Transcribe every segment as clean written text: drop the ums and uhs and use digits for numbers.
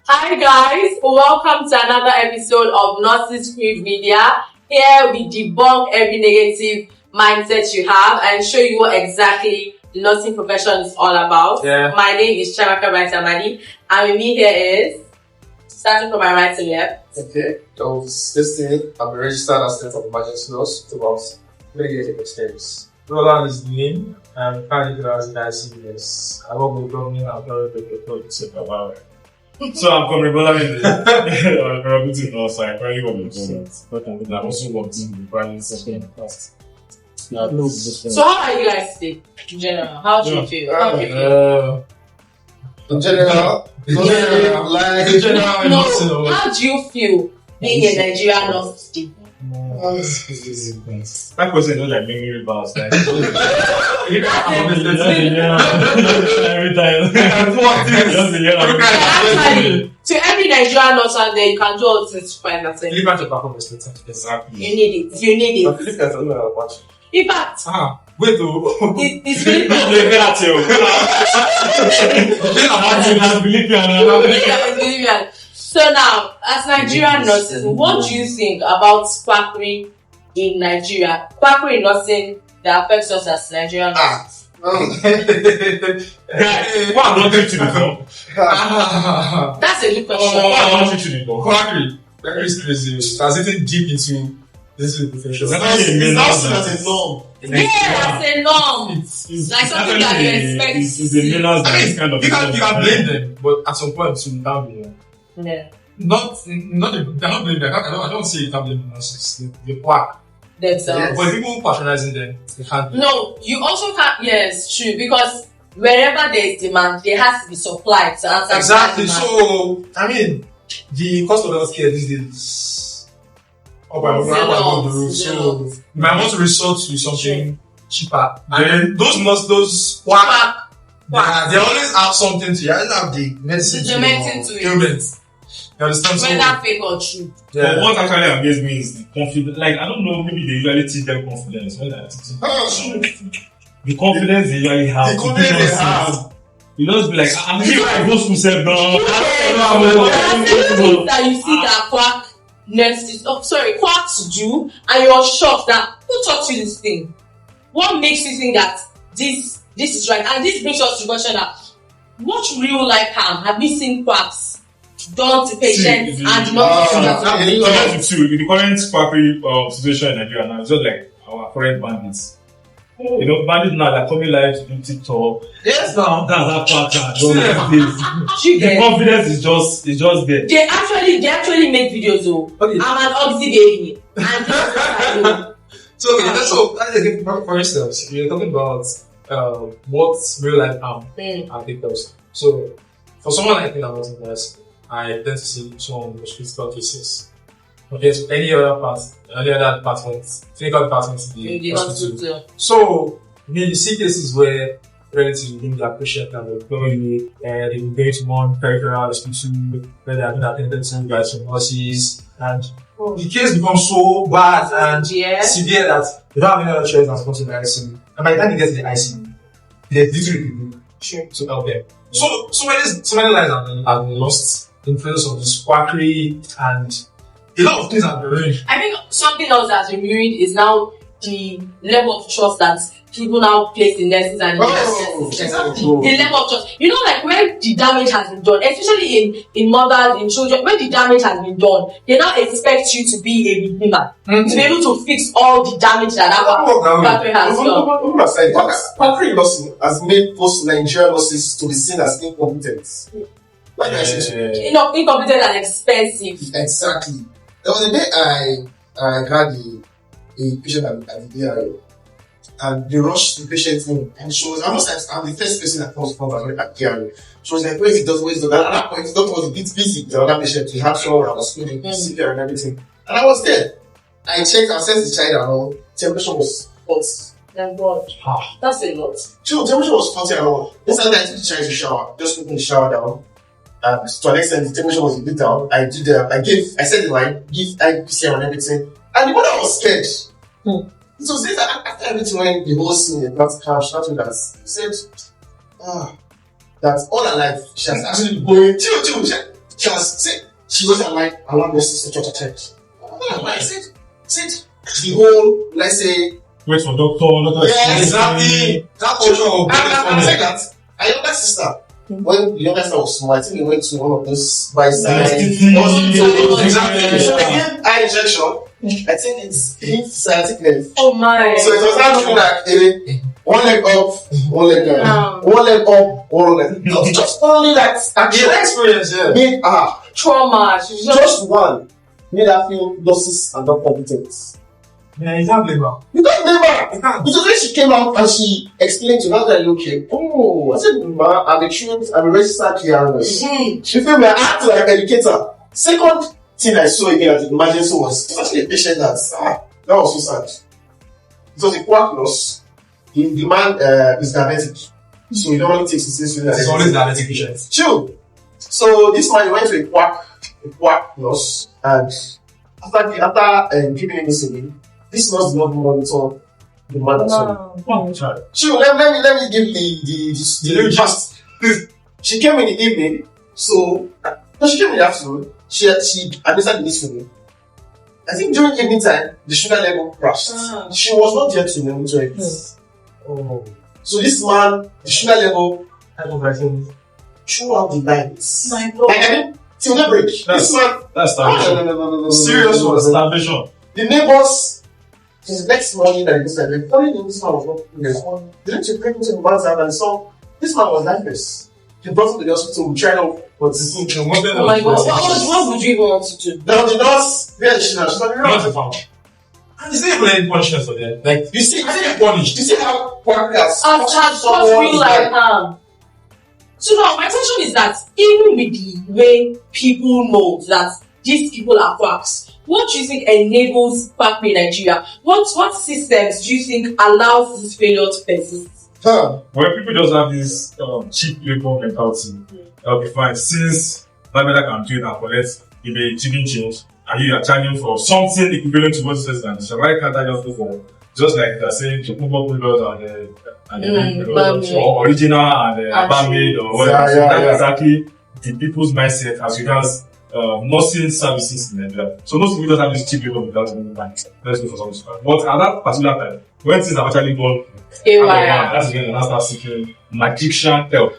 Hi guys, welcome to another episode of Nurses Food Media. Here we debunk every negative mindset you have and show you what exactly the nursing profession is all about. My name is Chamaka Baitamadi and with me here is, starting from my right to left. Okay, so this thing, I'm a registered assistant of emergency nurse with about 3 years of experience. Roland is the name. I'm currently as an ICS. I work with government and private sector. So I'm from Rebranding. I'm currently nurse. I currently work with government. But I also work in the private sector. So how are you guys today? In general, how do you feel? How do you feel? In general, How do you feel being a Nigerian nurse today? My question is like memory bars. Like, every time. Actually, to every Nigerian nurse out there, you can do all this fine and say, Exactly. you need it. You need it. In fact, wait, though. it's really So now, as Nigerian nurses, what do you think about quackery in Nigeria? Quackery nursing that affects us as Nigerian nurses. What I'm not teaching you know? That's a good question. What I'm not teaching you know? Quakery, very crazy. Has it deep into this profession? It's as a norm. Yeah, that's a norm. It's like something that you expect. It's a menace that is kind of. You can blame them, but at some point you can't be. Yeah. They're not blaming them. I don't say you can't blame the nurses. They quack. Themselves. But people patronizing them, they can't. No, you also can't. Yes, true. Because wherever there is demand, there has to be supply to answer. Exactly. So, I mean, the cost of healthcare these days. So, you might want to resort to something cheaper. And then those quack. They always have something to. They always have the medicine to it. You understand? Whether fake or true. Yeah. But what actually amazed me is the confidence. Like, I don't know, maybe they usually teach them confidence when they're teaching. The confidence they usually have. The confidence they have. You just be like, I'm here, I go school self now. That you see that quack nurses, quacks do, and you're shocked that who taught you this thing? What makes you think that this is right? And this brings us to the question that what real life harm have you seen quacks done to patients and not in the current quackery situation in Nigeria now, it's just like our current bandits. You know, bandits now are coming live to do TikTok. Yes, now. That's how quacks are done. The confidence is just there. They actually make videos though. Okay. I'm an Oxy baby. And this is what I do. So, for instance, you're talking about what's real life harm and victims. So, for someone like me that was in nurse, I tend to see some of those critical cases. Okay, so any other department, clinical departments in the hospital. So, you see cases where relatives within their patient and employee and they go to one peripheral hospital where they have been attended to by some nurses, and the case becomes so bad and severe that they don't have any other choice than to come to the ICU. And by the time they get to the ICU, there's literally people to help them. So many lives have been lost in presence of this quackery, and a lot of things have been ruined. I think something else that's been ruined is now the level of trust that people now place in nurses and Exactly. The level of trust. You know, like where the damage has been done, especially in mothers, in children, where the damage has been done, they now expect you to be a redeemer, to be able to fix all the damage that quackery has done. Quackery has made most Nigerian nurses to be seen as incompetent. Incompetent and expensive. Exactly. There was a day I had a patient at the DRO, and they rushed the patient in, and she was almost like, I'm the first person that comes from at DRO. She was like, where is it? At that point, the doctor was a bit busy. The other patient, he had someone that was feeling severe and everything. And I was there. I checked, I sent the child around, temperature was hot. Thank God. That's a lot. So temperature was 40 and all. This time I took the child to shower, just opened the shower down. To an extent, the temperature was a bit down. I said the line, give PCR and everything. And the mother was scared. So since after everything, when the whole scene got crashed, that said, that all her life she has actually going chill. She wasn't like, I want this sister church attend. I said, the whole, let's say, wait for doctor. Yeah, exactly. That culture. And second, a younger sister. When the younger sister was small, I think they went to one of those by side. Exactly. So they gave eye injection. I think it's hint scientificness. Oh my. So it was not true like one leg up, one leg down. One leg up, one leg down. Just only that action. The experience, yeah. Made Trauma. just one made her feel losses and not competence. Yeah, you can't blame her. You can't blame her. You can't. Because when she came out and she explained to her that okay, I said, Ma, I'm a trained, I'm a registered PRS. She felt like I had to like educate her. Second thing I saw again at the emergency was actually a patient that was so sad. It was a quack nurse. The man is diabetic. So he normally takes his insulin. It's always diabetic patients. True. So this man went to a quack nurse, and after giving him insulin, this nurse did not monitor the man at all. Sure, let me give the past. She came in the evening, so she came in the afternoon. She administered the insulin. I think during evening time, the sugar level crashed. She was not there to monitor it. Oh. So this man, the sugar level Hypoglycemia. throughout the night. My God. I mean, till the break. This man. That's starvation. No. Serious one, starvation. The neighbors, the next morning, that this man was not they didn't you bring him to the man's house and saw this man was lifeless. They brought him to the hospital, we tried out, but this is Oh my God. What would you even want to do? now the nurse, where is she now? She's like, Not a found. And is there even any punishment for them? Like, you see, I think they're punished. you see how Quakery has I've real life harm. So now my question is that even with the way people know that these people are quacks, what do you think enables Quakery in Nigeria? What systems do you think allows this failure to persist? When people just have this cheap labor mentality, that'll be fine. Since Lameda can do it and collect maybe chicken change, and you are charging for something equivalent to what it says, and why can't I just go for just like they're saying to put up and or original and barmaid or whatever? So that's exactly the people's mindset as regards nursing services in Nigeria. So most people just have this cheap labor mentality. Let's go for something. But at that particular time, when things have actually gone, that's when I start seeking magician help.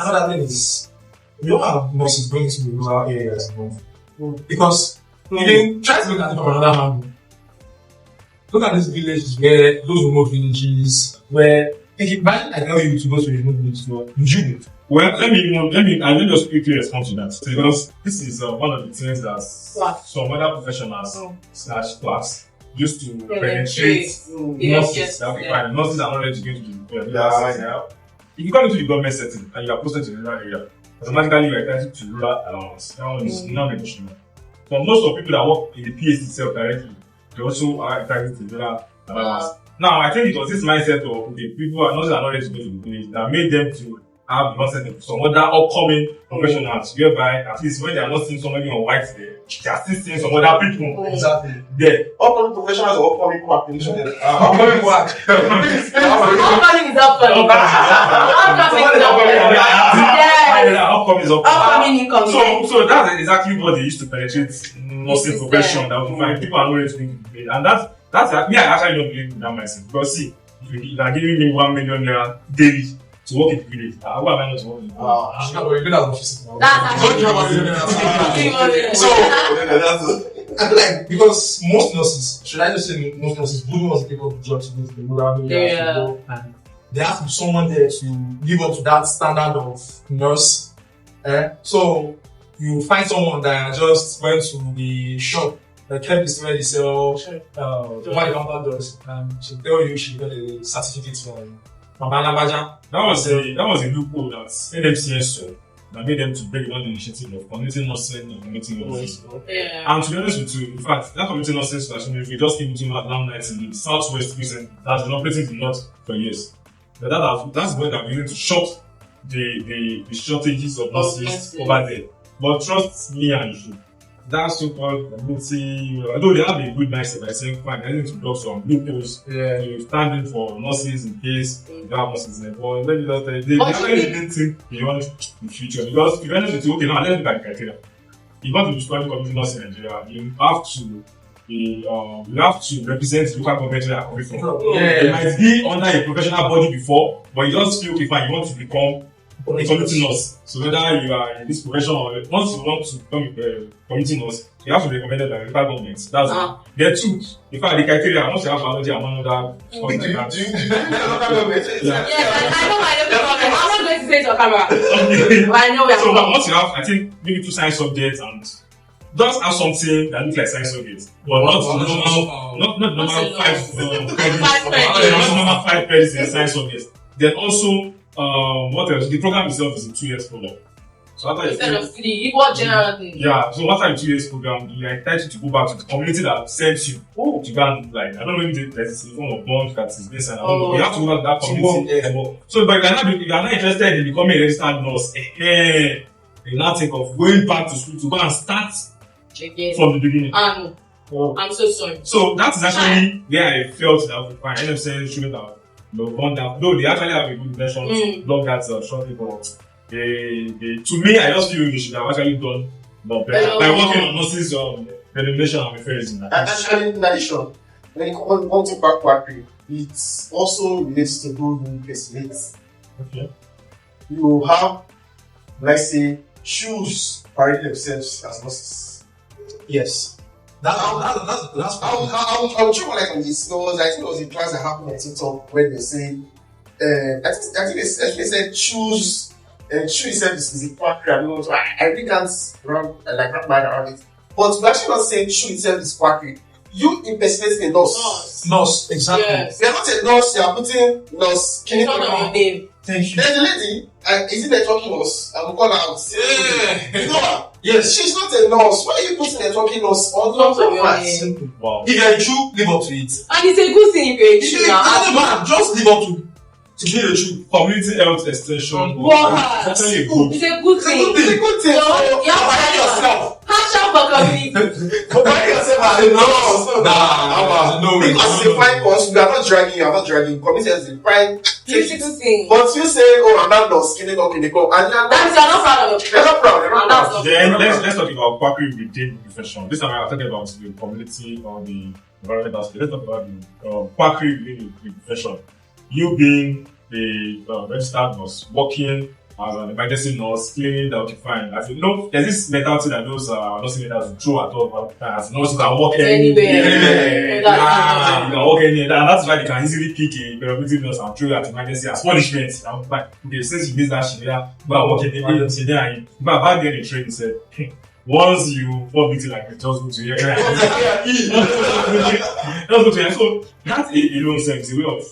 Another thing is, you know how nurses bring to the rural areas, because you can try to look at it from another angle. Look at these villages where those remote villages where if I tell you to go to a remote village, you would. Well, let me just quickly respond to that because this is one of the things that some other professionals / class used to penetrate nurses. Nurses are not ready to go to the if you come into the government setting and you are posted to the rural area, automatically you are entitled to rural allowance. That one is non-negotiable. For most of the people that work in the PhD itself directly, they also are entitled to rural allowance. Now, I think it was this mindset of people are not ready to go to the village that made them to have the mindset of some other upcoming professionals, whereby at least when they are not seeing somebody on white there, they are still seeing some other people. Exactly. There. upcoming professionals or upcoming quack. Upcoming quack. Upcoming is upcoming. Upcoming is Upcoming income. So that's exactly what they used to penetrate nursing profession. That was fine. People are not ready to think, and that's me. I actually don't believe in that mindset because see, if you are giving me 1 million naira daily to work in the village, how am I not working? And like, because most nurses, should I just say most nurses, do not take up the job to go to the rural area, and there has to be someone there to live up to that standard of nurse. So you find someone that just went to the shop, the chemist where they sell what the does, and she tell you she got a certificate from Anabaja. That was a loophole that NMCS that made them to break down the initiative of community nursing and community nurses. And to be honest with you, in fact, that community nursing station, if you just came into Madam Night in the southwest region, that's been operating in the north for years. But that's where they're beginning to short the shortages of nurses over there. But trust me and you, that so-called multi, although they have a good mindset by saying, fine, I need to drop some loopholes. Yeah. You stand in for nurses in case you don't have nurses in it. But let me just tell you, they actually didn't think beyond the future. Because if you want to okay, now let's look at the criteria. If you want to be studying community nurse in Nigeria, you have to represent the local government where you are coming from. Yeah. You might be under a professional body before, but you just feel, okay, fine, you want to become a community nurse. So whether you are in this profession or once you want to become a community nurse, you have to be recommended by the local government. That's there are two. In fact, the criteria, once you have biology and one other something like that. Do you local government? Yes, I know. I'm not going to say it on camera. But I know we are. So once you have, I think, maybe 2 science subjects and just have something that looks like science subjects, but not normal 5 credits in science subjects. Then also, what else? The program itself is a 2 years program. So after instead of 3, you got general thing. Yeah, so after the 2 years program, you are entitled to go back to the community that sent you. To go and I don't know if there's a form of bond that is based on. You have to go back to that community. So, but if you are not interested in becoming a registered nurse, you now think of going back to school to go and start from the beginning. I'm so sorry. So that is actually where I felt that fine. NFCN shouldn't have gone down. Though they actually have a good intention to block that short people. To me, I just feel they should have actually done better by working on nurses denomination and affairs in that. And in addition, when it comes to Quakery, it also relates to who you impersonate. Okay. You have, let's say, choose parading themselves as nurses. Yes. That's I would try like on this. I think it was a class that happened on TikTok when they say, I think they said choose yourself is a Quakery. I really can't wrap my head around it. But we're actually not saying choose yourself is Quakery. You impersonate a nurse. Nurse, exactly. Yes. You're not a nurse, you're putting nurse. It's not on your name. Thank you. There's a lady, is it a talking nurse? I will call her out. Yeah. You know her? Yes. She's not a nurse. Why are you putting a talking nurse on top of that? Simple. Wow. If you're a Jew, live up to it. And it's a good thing if you're a Jew now. Just live up to be a Jew. Community health extension. Wow. It's actually good. It's a good thing. It's a good thing. So, You provide yourself. Hashtag for community. Provide yourself as a nurse. No. Because it's a fine course. You are not dragging. Community has a fine. Beautiful thing. But you say, I'm not nurse, killing up in the club. And That means you're not proud of it. you're not proud. Then let's talk about Quakery within the profession. This time I'm talking about the community or the environment aspect. Let's talk about the Quakery within the profession. You being a registered nurse, working as an emergency nurse, cleaning that fine. I feel there's this mentality that those nursing leaders throw at all as nurses can work anywhere. You can work anywhere, and that's why they can easily pick a prerogative nurse and throw at emergency as punishment. I'm like, okay, since you miss that shit, go and work in the emergency there. But back then the training said, once you fall victim like it, just go to here. So that alone is a way of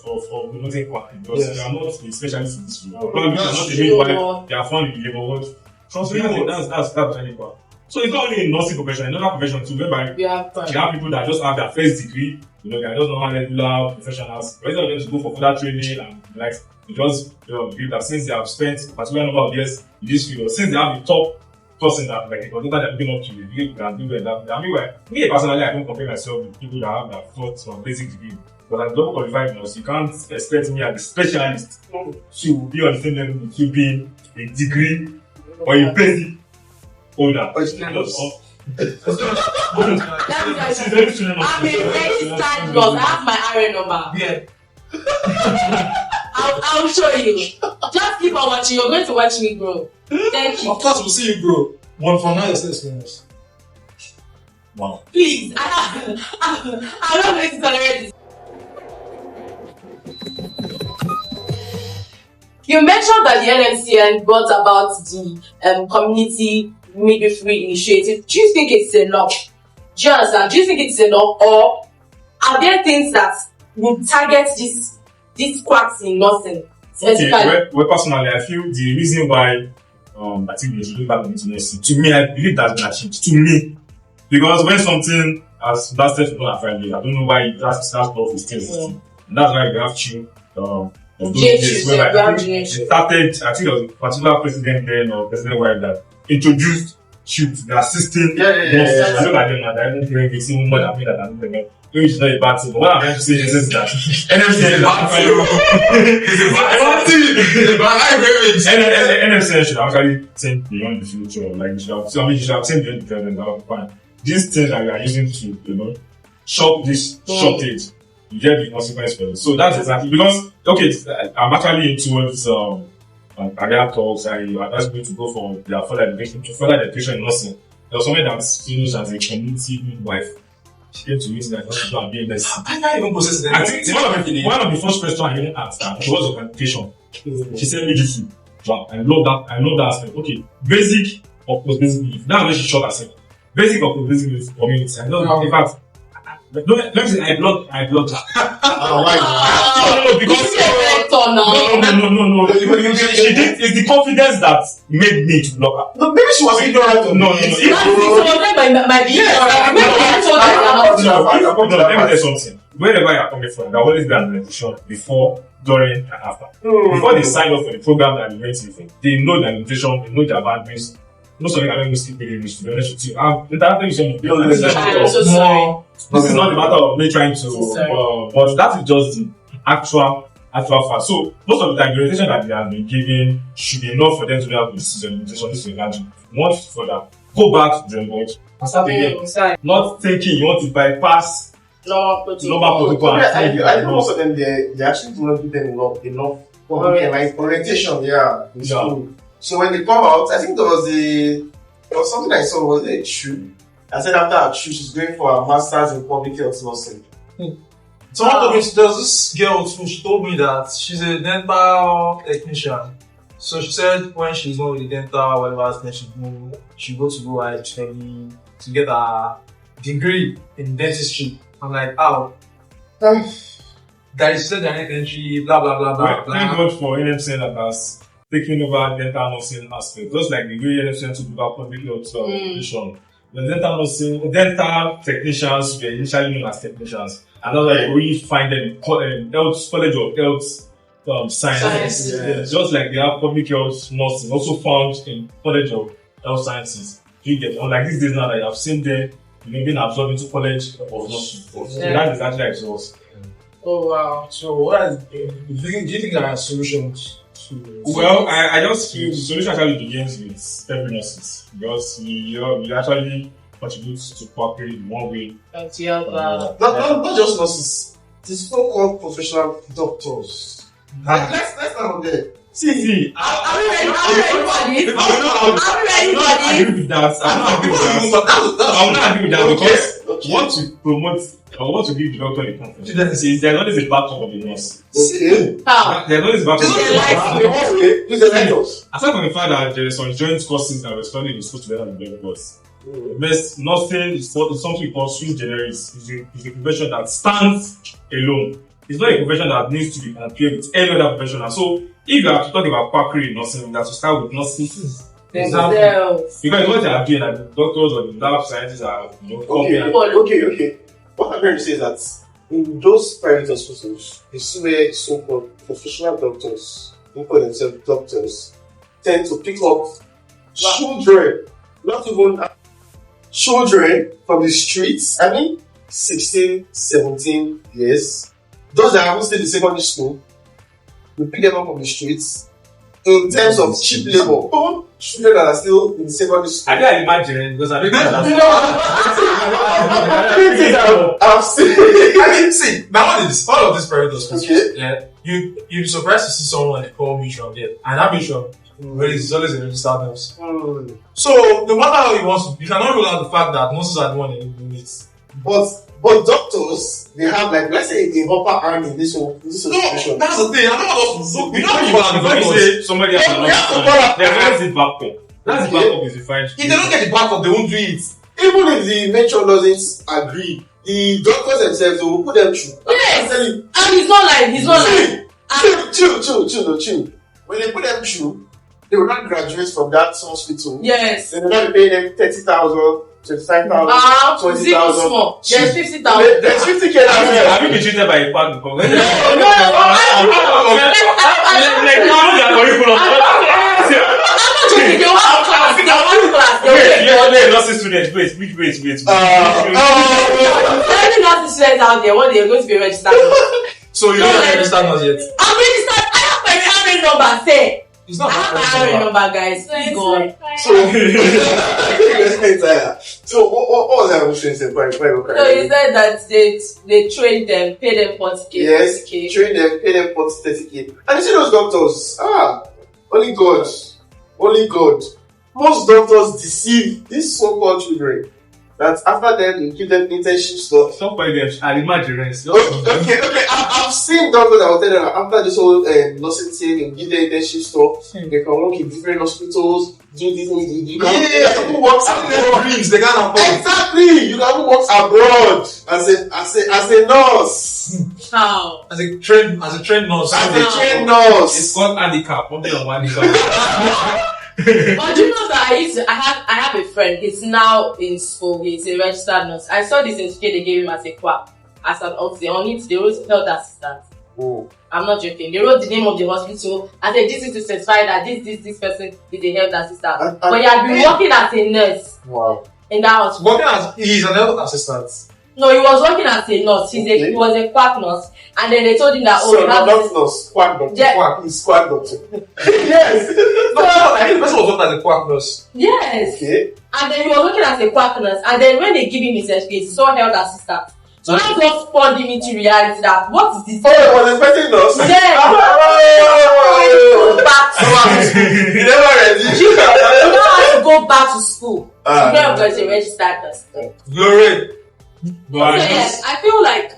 noting Quakery because you are not a specialist in this field. Probably you are not the main why they are found in the labor world. Trust me, that's very important. So it's not only in nursing profession, another profession too, whereby you have people that just have their first degree, they are just normal regular professionals. But instead of them to go for further training and like they just believe that since they have spent a particular number of years in this field, since they have the top person that like the conductor that looking up to you can do that. I mean, me personally, I don't compare myself with people that have their first or basic degree. But I'm double qualified nurse. You can't expect me as a specialist to be on the same level with you being a degree or a basic holder. Or it's I'm a very stand nurse. I have my iron number. Yeah. I'll show you. Just keep on watching. You're going to watch me grow. Thank you. Of course, we'll see you grow. One for now, is experience. Wow. Please, I'm not going to tolerate this. You mentioned that the NMCN brought about the community midwifery initiative. Do you think it's enough? Do you understand? Do you think it's enough, or are there things that will target these quacks in nursing? Okay, well, personally, I feel the reason why I think they should do back into nursing, to me, I believe that's been achieved. To me, because when something has lasted for more than 5 years, I don't know why that stuff is still existing. And that's why we have to they started, I think there was a particular president then or president wife that introduced shoot, they're assisting. Yeah. I look at them and I don't think it's even more than me that I'm doing it. Which is not a bad thing. But what I'm trying to say is that NFC is a bad thing. It's a bad thing. It's a bad thing. NFC should actually think beyond the future. Like, you should have seen beyond the future and that was fine. These things that we are using to, shop this shortage, you get the consequence for it. So that's exactly because, okay, I'm actually into this, career talks. I advise people to go for their further education in nursing. There was somebody that's finished as a community midwife. She came to me and said, "I'm being nurse." I can't even process it. I think one of the first questions I even asked her, what was your qualification? She said midwifery. Wow, I love that aspect. Okay, basic or post basic. That's where she shot herself. Basic or post basic community. I know. In fact, let me say I blocked her. Why? No, because no. She did. It's the confidence that made me to block her. No, maybe she was ignorant. No. Some of them might be Let me tell you something. Wherever you're coming from, there will always be an orientation before, during, and after. Before they sign up for the program that they went to, they know the orientation, they know their boundaries. Most of them are going to speak very English, to be honest with you. I'm so sorry. This is not a matter of me trying to, but that is just the actual fact. So, most of the time, the orientation that they have been given should be enough for them to be able to see the orientation, this imagine. Want further, go back to the board and start again. Not thinking you want to bypass normal protocol. I think most of them, they actually do not give them enough orientation, in school. So when they come out, I think there was something I saw, was a true. I said after her true, she's going for a master's in public health nursing. Someone told me, there's this girl too, she told me that she's a dental technician. So she said when she's done with the dental, whatever, then she go to go actually to get a degree in dentistry. I'm like, oh. That is said that entry, blah blah blah blah. Thank God for NMC that has taken over dental nursing aspect. Just like the way NMC took over public health education. The dental technicians were initially known as technicians. And that's why we find them in College of Health Sciences. Yeah. Just like they have public health nursing, also found in College of Health Sciences. You get, unlike these days now that you have seen them, being absorbed into College of Nursing. So that is actually exhaust. Oh wow. So do you think there are solutions? Well, I just feel the solution actually begins with every nurses. Because you actually contribute to Quakery in one way. Not just nurses. The so-called professional doctors. Let's start with that. See, are we ready for this? I will not agree with that because what to promote or what to give the doctor the confidence is there's always a backup of the nurse. Okay. There's always a backup of the nurse. Aside from the fact that there is some joint courses that we're studying in school together with the course. Best nothing is something we call sui generis. It's a profession that stands alone. It's not a profession that needs to be compared with any other profession. And so, if you have to talk about Quakery in nursing, you have to start with nursing. Because what they are doing, like the doctors or the lab scientists are, Okay. What I'm trying to say is that in those private hospitals, you see where so-called professional doctors, who call themselves doctors, tend to pick up children, not even children from the streets. 16, 17 years. Those that haven't stayed in secondary school, we pick them up from the streets in terms of cheap labor. Children that are still in secondary school. I can't imagine because I don't I've seen. See, nowadays, all of these private hospitals, Okay. you'd be surprised to see someone like call mutual there, and that mutual is always a registered nurse. So, no matter how you want to, you cannot rule out the fact that nurses are the one in units. But doctors, they have let's say the upper arm in this situation. No, that's the thing. I don't know we don't If you say somebody has there's the backup. That's the backup is defined. If they don't get the backup, they won't do it. Even if the matron doesn't agree, the doctors themselves, they will put them through. Yes. And he's not like Chill. When they put them through, they will not graduate from that hospital. Yes. They will not be paying them 30,000. 25,000, 20,000. There's 50,000. There's 50K now. Have you been treated by a park before? No. not joking. They want class. They want class. They will Wait, nursing students, wait. Any nursing students out there, what they're going to be registered. So you don't register us yet? I'm registered. I have my RN number. Say. It's not I have my RN number, guys. Please go on. So what was I saying? So you said that they train them, pay them 40k. Yes, 40K. train them, pay them 30k. And you see those doctors, only God. Most doctors deceive these so-called children. That after them, you give them internship stuff. Somebody them, I imagine. Okay. I've seen doctors that will tell them after this whole nursing thing, you give them internship stuff. They can work in different hospitals, do this, you can work abroad. They can't afford. Exactly, you can work abroad as a nurse. How? As a trained nurse. It's called handicap. Only on one handicap. But do you know that I have a friend, he's now in school, he's a registered nurse. I saw this certificate they gave him as a quack, as an officer. On it, they wrote health assistant. Oh. I'm not joking. They wrote the name of the hospital and said this is to certify that this person is a health assistant. But he had been working as a nurse. Wow. In that hospital. He's an health assistant. No, he was working as a nurse. He was a quack nurse. And then they told him that, so, not nurse, quack doctor. Yeah. Quack, he's quack doctor. Yes. I think the person was working as a quack nurse. Yes. Okay. And then he was working as a quack nurse. And then when they give him his certificate, he saw health assistant. So that just spawned him into reality that what is this? Oh, I was expecting nurse. Yeah. Go back to You never ready? you don't have to go back to school. You don't have to a registered nurse. Glory. So yes, I feel like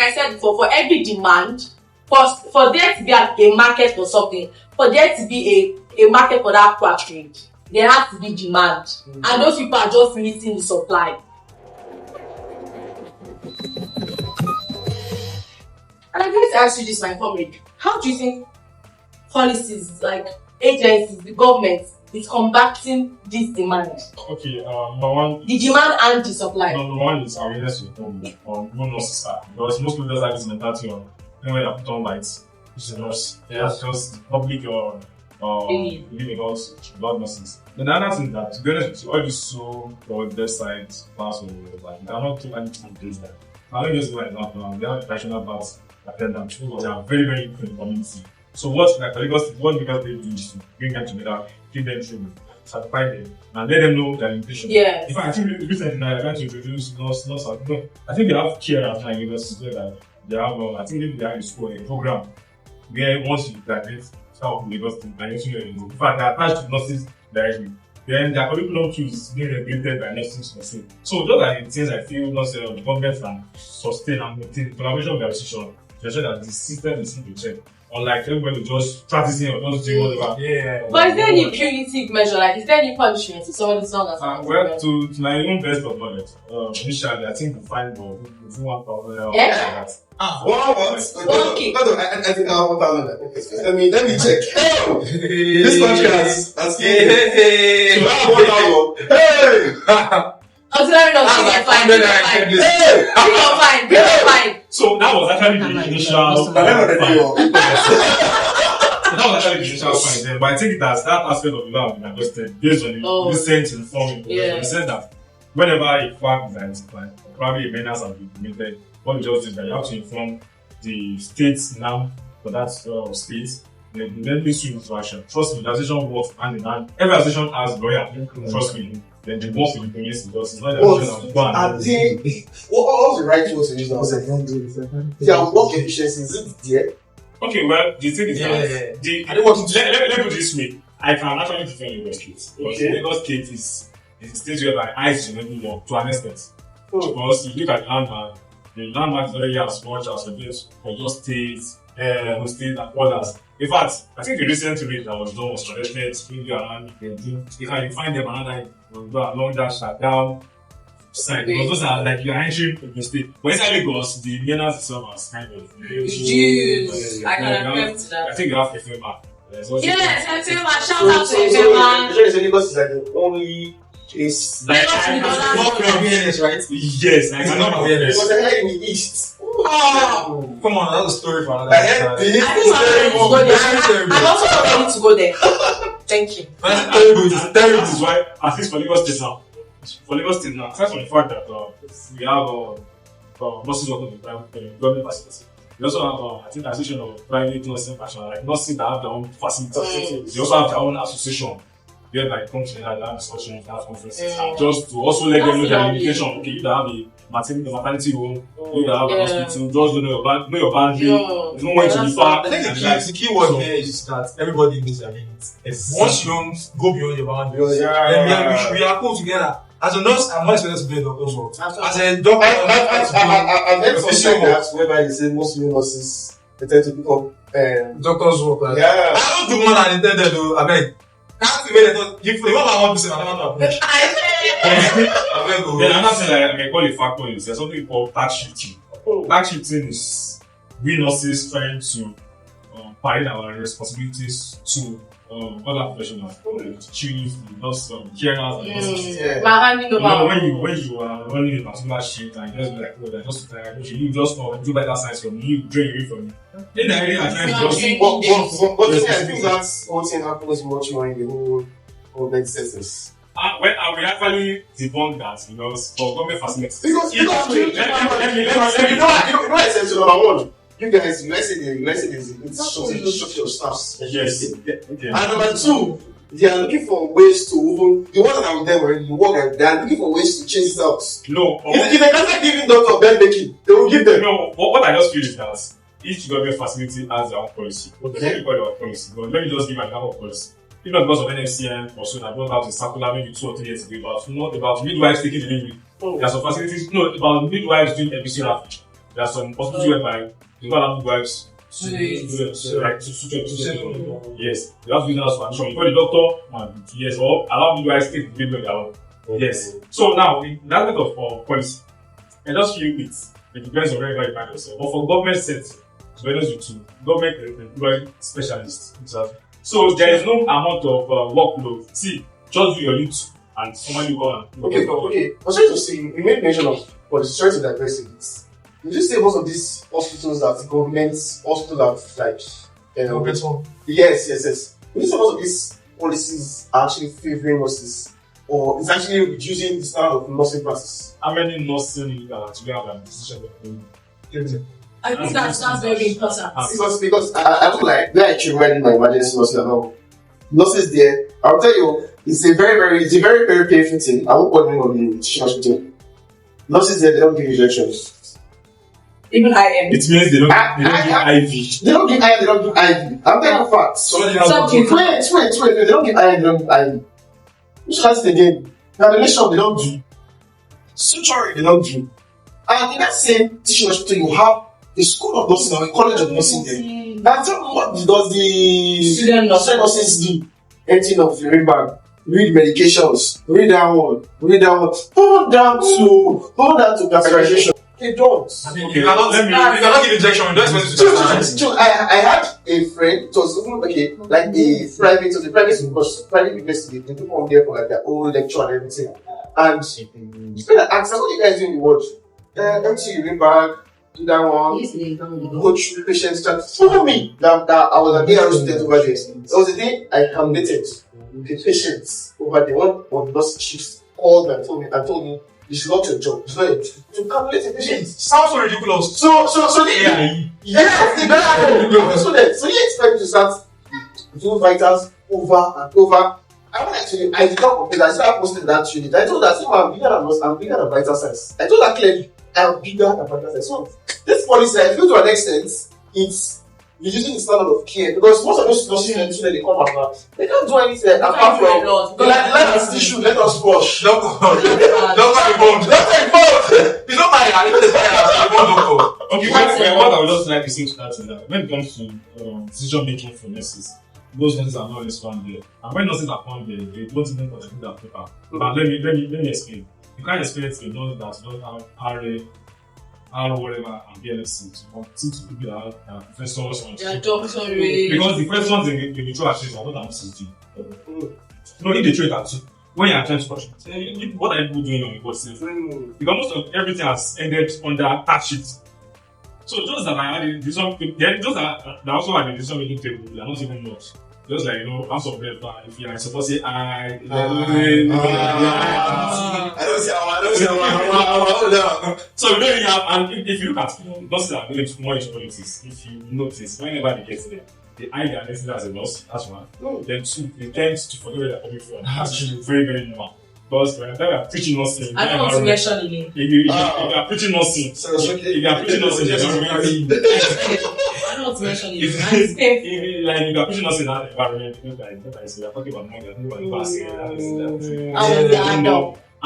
I said before, for every demand, for there to be a market for something, for there to be a market for that quackery, there has to be demand. And those people are just meeting the supply. And I'm going to ask you this, my comrade. How do you think policies, like agencies, the government, is combating this demand? Okay, number one. The demand and the supply. Number one is awareness on no nurses are. Because most people just have this mentality on anywhere you put on lights, it's a nurse. That's just public or living also about nurses. Then the other thing that, to be honest with you, all these so called left side class or like, they are not too anything to do that. Now, let me just go like that now. They have traditional bars attendants. They are very, very good in the community. So what Lagos they do is to bring them together, give them training, certify them, and let them know their limitation. Yes. In fact, I think recently I tried to introduce nurse. I think they have care at my university that they have. I think they have a program where once you graduate, start with Lagos and in fact they attach to nurses directly. Then their curriculum too is being regulated by nursing specific. So those are the things I feel the government can sustain and maintain the collaboration with the institution to ensure that the system is in check. Unlike everybody just practicing or just doing whatever. Yeah. But is there any punitive measure? Like, is there any punishment if someone is not as well, to my own best of knowledge, initially I think the fine for $1,000 yeah? like that. What? Okay. I think I have 1,000. Let me check. This country has Hey! so I have 1,000. Hey! Auxiliary not bring your fine. Bring your fine. Bring your fine. So that was actually the initial fine. That was actually the initial fine then, but I think that aspect of the law has been adjusted based on the recent informing. Yeah. We said that whenever a fact is identified, probably a menace has been committed, what we just did that you have to inform the states now for that state. Then we swing into action. Trust me, the association works hand in hand. Every association has lawyer. Trust me. Then they work with the police because it's not are they what's the right word to use now? Their work efficiency is it there? Okay, well the thing is that let me put it this way. I can actually defend Lagos State. Because Lagos State is a state where eyes is really long to an extent. Because you look at the landmark is already as much as the base for your states, state and others. In fact, I think the recent rate that was done was collected maybe around you can find them another along that shutdown side because those are like you're entering the state. But inside Lagos, the menace itself was kind of Jews. I can agree to that. I think you have a FEMA. Yes, FEMA. Shout out to FEMA. Lagos is like the only place. Like, awareness, right? Yes, I cannot awareness. Because they're in the east. Oh, come on, that's a story for another time. I'm also ready to go there. Thank you. This is why, at least for Lagos State now, aside from the fact that we have nurses working in private government facilities, we also have, I think, the Association of Private Nursing Professionals, like nurses that have their own facilities. They also have their own association. Where like come together, they have discussions, they have conferences, and just to also let them know their limitation. Okay, you that have a maternity home, you that have a hospital, just know your boundary. There's no way to be far. I think the key word here is that everybody knows their limits. Once you don't go beyond your boundaries, then we are cool together. As a nurse, I'm not expected to be a doctor as well. As a doctor, I've heard something like that whereby you say most nurses they tend to become doctors work. Yeah. I don't do more than intended though. I mean, can't be made a if you want I want to say I don't know. Then another thing I may call a factor is there's something called back shifting. Back shifting is we nurses trying to parade our responsibilities to other professionals, chiefs, nurse, carers, and nurses. When you are running a particular shift and you just be like, oh, that's just too tired, you just do better science from me, you drain away from me. Then the idea is trying to just. But I think that's one thing happens much more in the whole medical sectors. We actually debunk that, for government facilities. Because you know what I said to number one. You guys, let's say it's structure of staff. Yes. Okay. And number two, they are looking for ways to even the ones that are with them already, the work and they are looking for ways to change it out. No. If they can't give doctor bed making, they will give them. No, what I just feel is that each government facility has their own policy. Okay. Let me call it our policy. But let me just give an example of policy. If not because of NFCM or so, I brought out a circular maybe 2 or 3 years ago about midwives taking delivery. There are some facilities, about midwives doing episode rapid. There are some hospitals whereby you don't allow midwives to yes, you have to do that for admission. You call the doctor, yes, or allow midwives to take the baby on their own. Yes. So now, in that bit of policy, I just feel it depends on where you find yourself. But for government sector, to be honest with you, government employ specialists. So there is no amount of workload. See, just do your little and somebody will go and okay. I was trying to say, you made mention of policy, trying to digress a bit. Would you say most of these hospitals that the government hospitals have yes. Would you say most of these policies are actually favoring nurses, or it's actually reducing the standard of nursing practice? How many nursing do we have a decision? I think that's very important. Because I don't like where I can write in my emergency nurse level. Nurses there, I'll tell you, it's a very painful thing. I won't put name on the hospital. Nurses there, they don't give injections. Even IM. It means they don't give IV. They don't give IM, they don't give IV. I'm telling you facts. Wait, they don't give IM, they don't give IV. Which has again? Navigation, they don't do. Suturing, they don't do. And in that same teaching hospital, you have a school of nursing or a college of nursing there. Now tell me, what does the student nurses do? Emptying of the ring bag, read medications, read that one, hold down to classification. They don't. I mean, you cannot give injection. You don't expect to. I had a friend. It was even like a private university. They took on there for like their own lecture and everything. And I asked, what do you guys do in the world? Empty your bag, do that one. Coach patients start follow me. That I was an AR student over there. It was the day I accommodated the patients over there. One nurse chiefs called me and told me. It's not your job. It's not your job. To calculate the patient. Sounds so ridiculous. So they expect you to start doing vitals over and over. I did not compare. I started posting that unit. I told that I'm bigger than vital science. I told that clearly I'm bigger than vital science. So this policy, I feel to an extent, it's reducing the standard of care because most of those nurses they come out, they can't do anything apart from let us tissue, let us wash. Doctor involved. It's not my hand, it's doctor. Okay, what I would just like to say to that when it comes to decision making for nurses, those nurses are not always found there. And when nurses are found there, they don't even contribute that paper. But let me explain. You can't expect a nurse that don't have RA, whatever, and BLFC to compete to people that are professors on because the first ones in the true actually are not CCT. No, if they trade that too. When you are trying to question, what are people doing on the board self? Because most of everything has ended under tax sheet. So those that are those that also have the decision making table, they are not even much. Just like, I'm some red flag. If you're like supposed to say, I don't see how. So really, and if you look at, not that I'm going to more into politics, if you notice, whenever they get there, they eye their identity as a loss, that's one. Then two, they tend to forget where they're coming from. That's very, very normal. Because when they are preaching nothing, I don't want to mention the name. if you are preaching nothing, if you are preaching nothing, I don't want to mention the if you are preaching nothing in that environment, we are talking about money,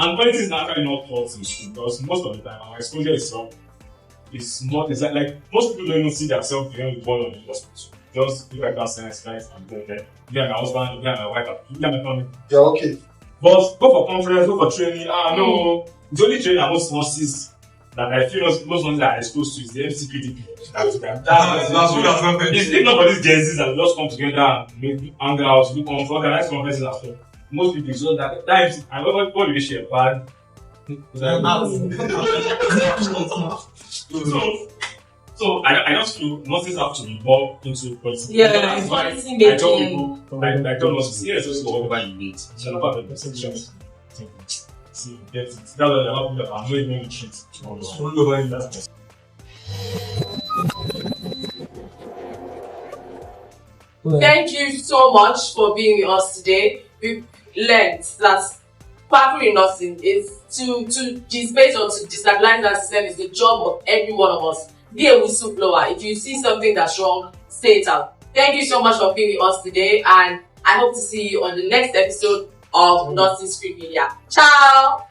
and politics is actually not taught in school because most of the time our exposure is not. It's like most people don't even see themselves being born on the hospital. Just look at that science, and go there. Me and my husband, me and my wife, me and my family. Yeah, okay. But go for conference, go for training. No, the only training I most forces that I feel most ones that are exposed to is the MCPDP. That's if not for these Gen Zs that just come together and maybe hang out, do organize conferences and stuff. Most people so that is I what do they share bad. So I just feel nurses have to involve into politics. Yeah, it's policy I tell people, I tell nurses, yes, it's whatever you need. So about the perceptions. See, get it. That's why a lot of people are not even retreat. Thank you so much for being with us today. We've learned that Quakery nursing is to displace or to destabilize that system is the job of every one of us. Be a whistleblower. If you see something that's wrong, say it out. Thank you so much for being with us today, and I hope to see you on the next episode of Nurses Free Media. Ciao!